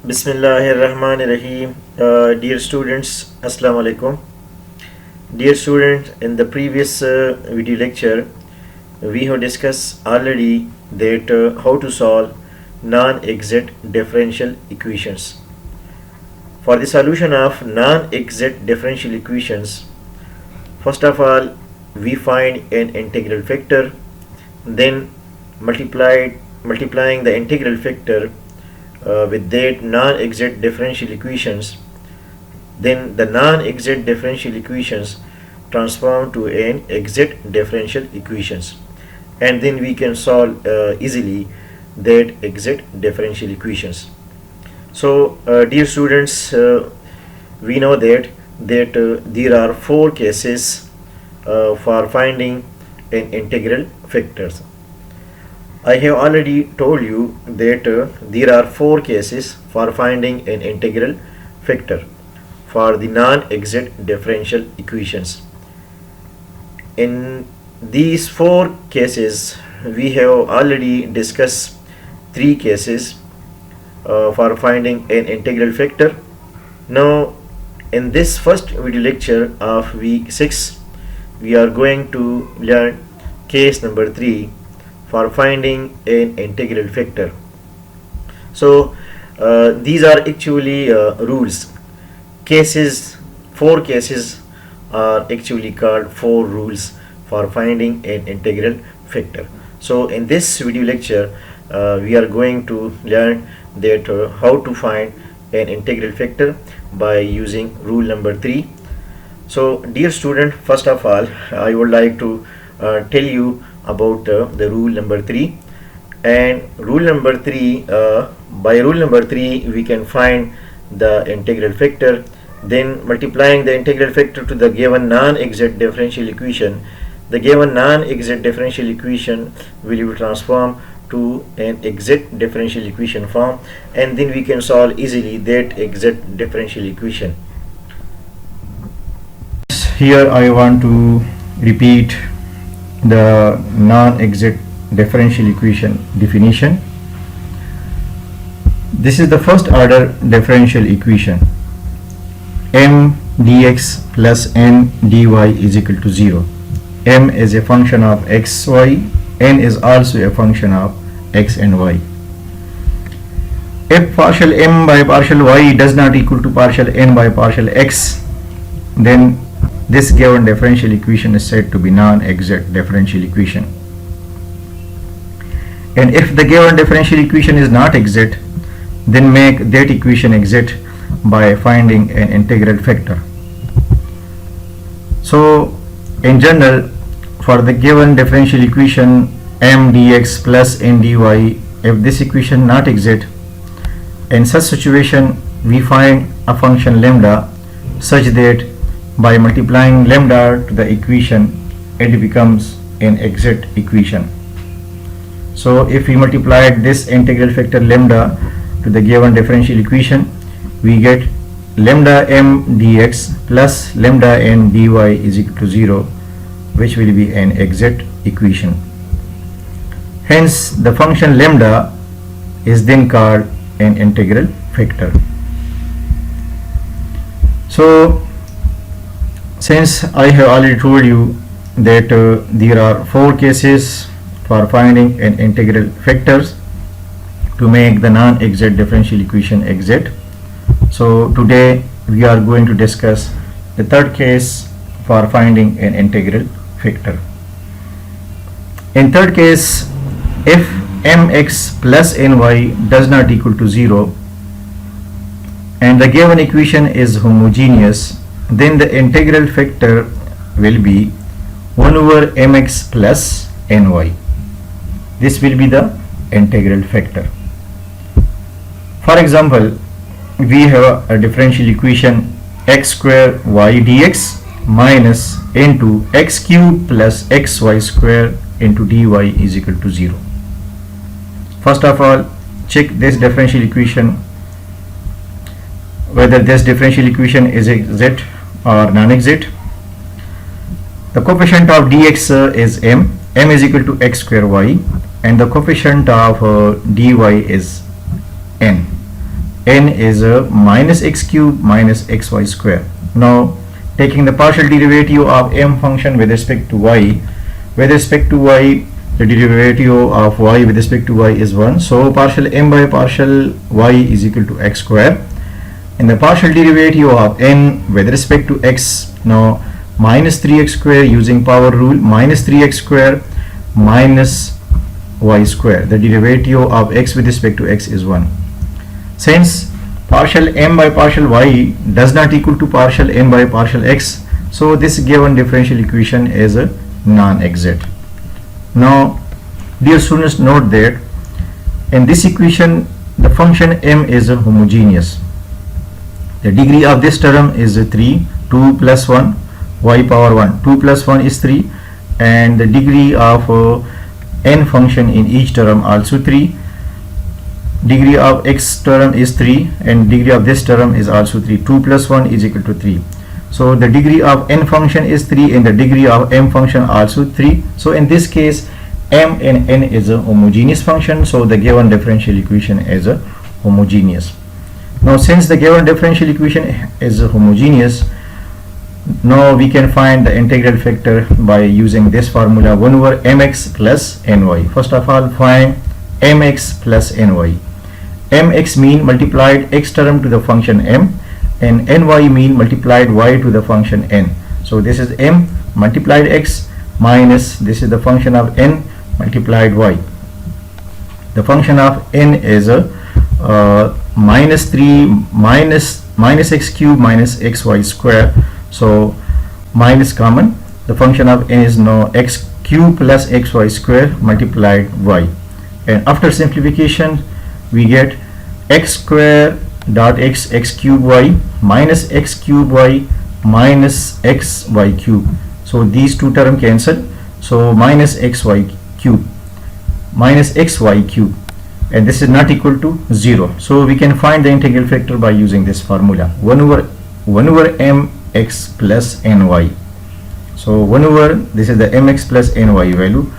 Bismillahirrahmanirrahim. Dear students, Assalamu alaikum. Dear student, in the previous video lecture, we have discussed already that how to solve non-exact differential equations. For the solution of non-exact differential equations, first of all, we find an integral factor, then multiplying the integral factor with that non-exact differential equations, then the non-exact differential equations transform to an exact differential equations, and then we can solve easily that exact differential equations. So dear students, we know that there are four cases for finding an integral factors. I have already told you that there are four cases for finding an integral factor for the non-exact differential equations. In these four cases, we have already discussed three cases for finding an integral factor. Now, in this first video lecture of week 6, we are going to learn case number 3 for finding an integral factor. So these are actually rules. Four cases are actually called four rules for finding an integral factor. So in this video lecture, we are going to learn that how to find an integral factor by using rule number 3. So dear student, first of all, I would like to tell you about the rule number 3. And rule number 3, by rule number 3 we can find the integral factor, then multiplying the integral factor to the given non-exact differential equation, the given non-exact differential equation will be transformed to an exact differential equation form, and then we can solve easily that exact differential equation. Here I want to repeat the non-exact differential equation definition. This is the first order differential equation. M dx plus n dy is equal to 0. M is a function of x, y. N is also a function of x and y. If partial m by partial y does not equal to partial n by partial x, then this given differential equation is said to be non-exact differential equation. And if the given differential equation is not exact, then make that equation exact by finding an integral factor. So in general, for the given differential equation m dx plus n dy, if this equation not exact, in such situation we find a function lambda such that by multiplying lambda to the equation, it becomes an exact equation. So if we multiply this integral factor lambda to the given differential equation, we get lambda m dx plus lambda n dy is equal to 0, which will be an exact equation. Hence the function lambda is then called an integral factor. So since I have already told you that there are four cases for finding an integral factors to make the non-exact differential equation exact, so today we are going to discuss the third case for finding an integral factor. In third case, if mx plus ny does not equal to 0 and the given equation is homogeneous, then the integral factor will be 1 over mx plus ny. This will be the integral factor. For example, we have a differential equation x square y dx minus into x cube plus xy square into dy is equal to 0. First of all, check this differential equation whether this differential equation is exact or non-exact. The coefficient of dx is m is equal to x square y, and the coefficient of dy is n. n is minus x cube minus xy square. Now taking the partial derivative of m function with respect to y, the derivative of y with respect to y is 1. So partial m by partial y is equal to x square. And the partial derivative of n with respect to x, now minus 3x square using power rule, minus 3x square minus y square. The derivative of x with respect to x is 1. Since partial m by partial y does not equal to partial m by partial x, so this given differential equation is a non-exact. Now dear students, note that in this equation the function m is homogeneous. The degree of this term is 3, 2 plus 1, y power 1, 2 plus 1 is 3, and the degree of n function in each term also 3. Degree of x term is 3 and degree of this term is also 3. 2 plus 1 is equal to 3. So the degree of n function is 3 and the degree of m function also 3. So in this case m and n is a homogeneous function, so the given differential equation is a homogeneous. Now since the given differential equation is homogeneous, now we can find the integral factor by using this formula 1 over mx plus ny. First of all, find mx plus ny. Mx mean multiplied x term to the function m, and ny mean multiplied y to the function n. So this is m multiplied x minus this is the function of n multiplied y. The function of n is minus 3 minus x cube minus xy square. So minus common. The function of n is now x cube plus xy square multiplied y. And after simplification we get x square dot x cube y minus x cube y minus x y cube. So these two terms cancel. So minus xy cube minus xy cube, and this is not equal to 0. So we can find the integral factor by using this formula 1 over mx plus ny. So 1 over this is the mx plus ny value.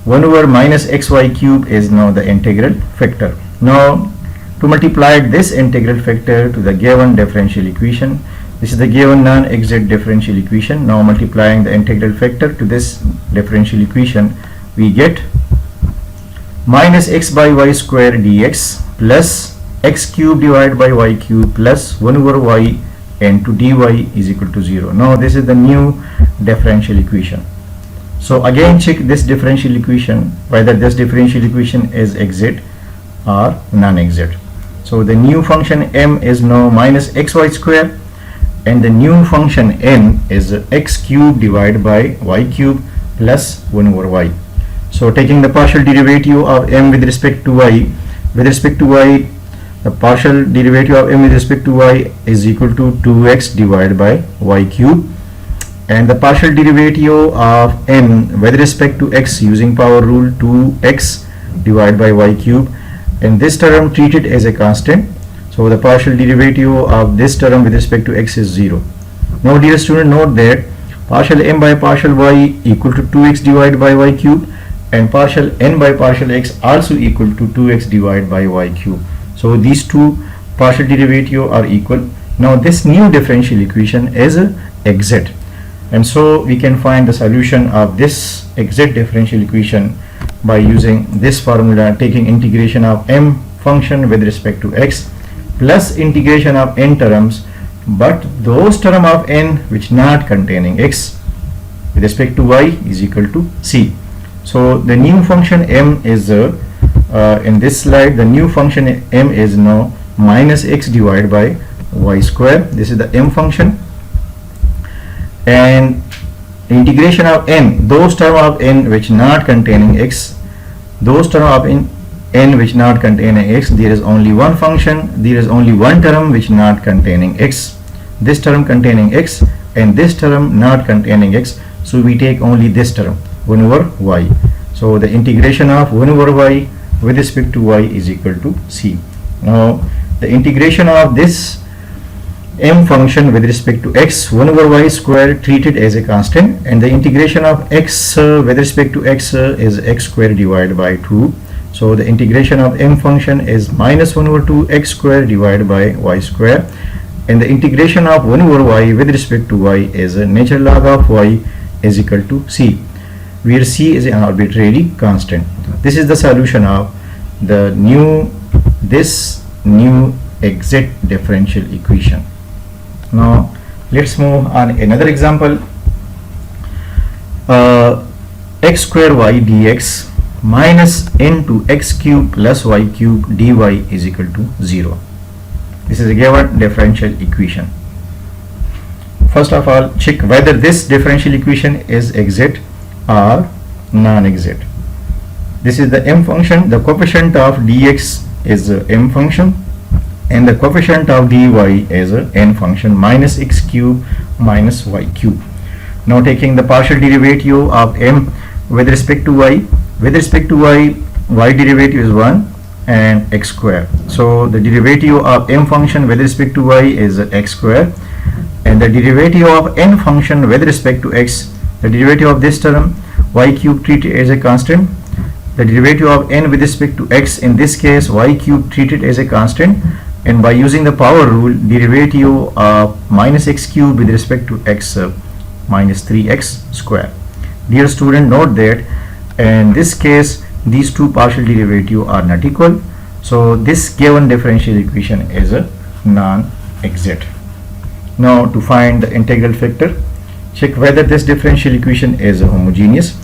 1 over minus xy cube is now the integral factor. Now to multiply this integral factor to the given differential equation, this is the given non-exact differential equation. Now multiplying the integral factor to this differential equation, we get minus x by y square dx plus x cube divided by y cube plus 1 over y into dy is equal to 0. Now this is the new differential equation. So again check this differential equation whether this differential equation is exact or non-exact. So the new function m is now minus xy square and the new function n is x cube divided by y cube plus 1 over y. So taking the partial derivative of m with respect to y, the partial derivative of m with respect to y is equal to 2x divided by y cube, and the partial derivative of n with respect to x using power rule 2x divided by y cube, and this term treated as a constant. So the partial derivative of this term with respect to x is 0. Now dear student, note that partial m by partial y equal to 2x divided by y cube, and partial n by partial x also equal to 2x divided by y cube. So these two partial derivative are equal. Now this new differential equation is exact, and so we can find the solution of this exact differential equation by using this formula, taking integration of m function with respect to x plus integration of n terms, but those term of n which not containing x with respect to y is equal to c. So the new function m is in this slide, the new function m is now minus x divided by y square. This is the m function, and integration of n, those term of n which not containing x, those term of n which not containing x, there is only one function, there is only one term which not containing x, this term containing x and this term not containing x. So we take only this term 1 over y. So the integration of 1 over y with respect to y is equal to c. Now the integration of this m function with respect to x 1 over y square treated as a constant, and the integration of x with respect to x is x square divided by 2, So the integration of m function is minus 1 over 2 x square divided by y square, and the integration of 1 over y with respect to y is a natural log of y is equal to c, where c is an arbitrary constant. This is the solution of the new exact differential equation. Now let's move on another example. X square y dx minus into x cube plus y cube dy is equal to 0. This is a given differential equation. First of all, check whether this differential equation is exact or non-exact. This is the m function. The coefficient of dx is a m function, and the coefficient of dy is a n function, minus x cube minus y cube. Now taking the partial derivative of m with respect to y, y derivative is 1 and x square. So the derivative of m function with respect to y is x square, and the derivative of n function with respect to x, the derivative of this term y cube treated as a constant, the derivative of n with respect to x, in this case y cube treated as a constant, and by using the power rule, derivative of minus x cube with respect to x minus 3x square. Dear student, note that in this case these two partial derivatives are not equal, so this given differential equation is a non-exact. Now to find the integral factor, check whether this differential equation is homogeneous.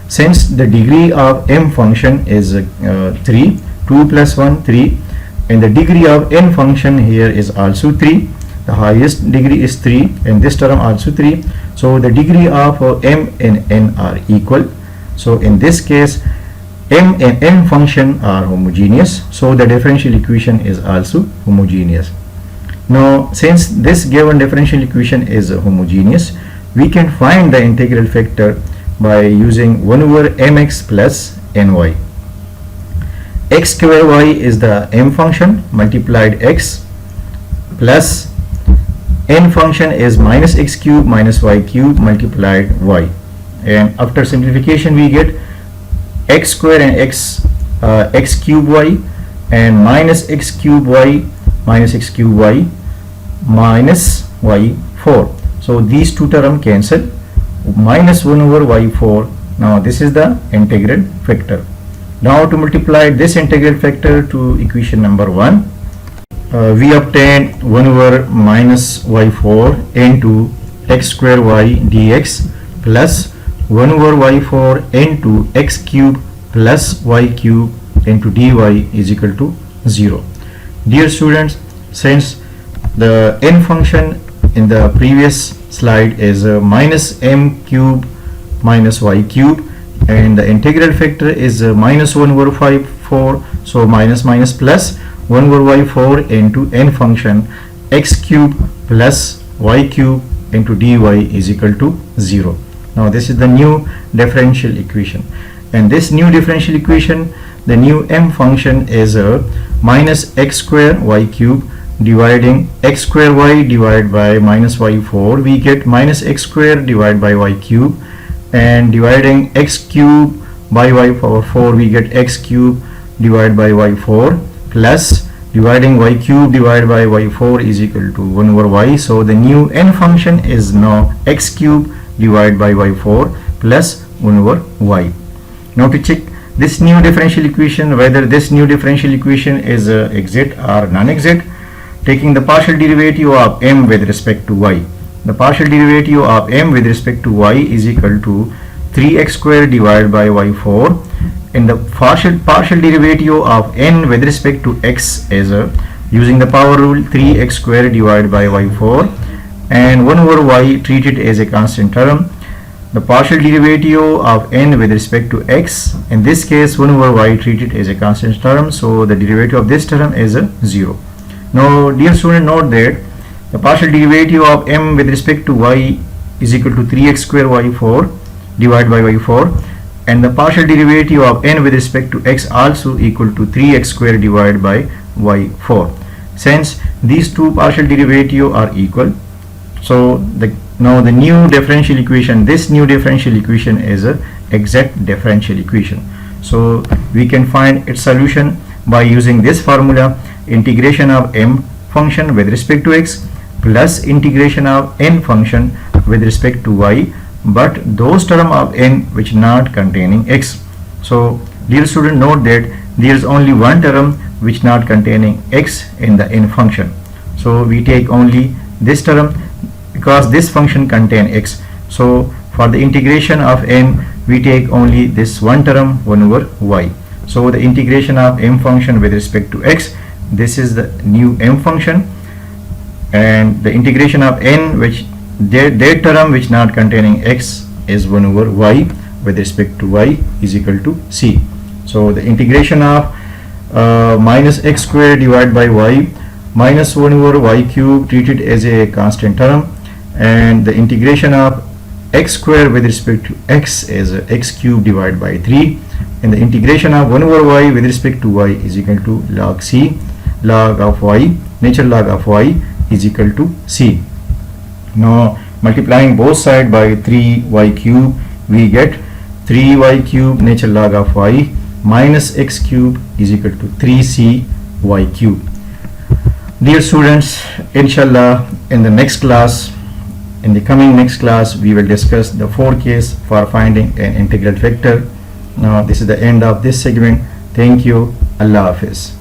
Since the degree of m function is 3, 2 plus 1 3, and the degree of n function here is also 3, the highest degree is 3 and this term also 3, so the degree of m and n are equal. So in this case m and n function are homogeneous, so the differential equation is also homogeneous. Now since this given differential equation is homogeneous, we can find the integral factor by using 1 over mx plus ny. X square y is the m function multiplied x, plus n function is minus x cube minus y cube multiplied y, and after simplification we get x square and x cube y and minus x cube y minus x cube y minus y 4. So these two terms cancel, minus 1 over y4. Now this is the integral factor. Now to multiply this integral factor to equation number 1, we obtain 1 over minus y4 into x square y dx plus 1 over y4 into x cube plus y cube into dy is equal to 0. Dear students, since the n function in the previous slide is minus m cube minus y cube, and the integral factor is minus 1 over 4, so minus minus plus 1 over y4 into n function x cube plus y cube into dy is equal to 0. Now this is the new differential equation, and this new differential equation, the new m function is minus x square y cube dividing x square y divided by minus y4, we get minus x square divided by y cube, and dividing x cube by y power 4 we get x cube divided by y4 plus dividing y cube divided by y4 is equal to 1 over y. So the new n function is now x cube divided by y4 plus 1 over y. Now to check this new differential equation, whether this new differential equation is exact or non-exact, taking the partial derivative of m with respect to y. The partial derivative of m with respect to y is equal to 3x square divided by y4, and the partial derivative of n with respect to x is using the power rule 3x square divided by y4, and 1 over y treated as a constant term. The partial derivative of n with respect to x, in this case 1 over y treated as a constant term, so the derivative of this term is 0. Now dear student, note that the partial derivative of m with respect to y is equal to 3x square y4 divided by y4, and the partial derivative of n with respect to x also equal to 3x square divided by y4. Since these two partial derivatives are equal, so now the new differential equation, this new differential equation is a exact differential equation. So we can find its solution by using this formula: integration of m function with respect to x plus integration of n function with respect to y, but those term of n which not containing x. So dear student, note that there is only one term which not containing x in the n function. So we take only this term because this function contain x. So for the integration of n, we take only this one term 1 over y. So the integration of m function with respect to x, this is the new m function, and the integration of n, which that term which not containing x, is 1 over y with respect to y is equal to c. So the integration of minus x square divided by y minus 1 over y cube treated as a constant term, and the integration of x square with respect to x is x cube divided by 3, and the integration of 1 over y with respect to y is equal to log c. Log of y, natural log of y is equal to c. Now multiplying both sides by 3y cube, we get 3y cube natural log of y minus x cube is equal to 3c y cube. Dear students, inshallah in the next class, in the coming next class, we will discuss the 4 case for finding an integral factor. Now this is the end of this segment. Thank you. Allah Hafiz.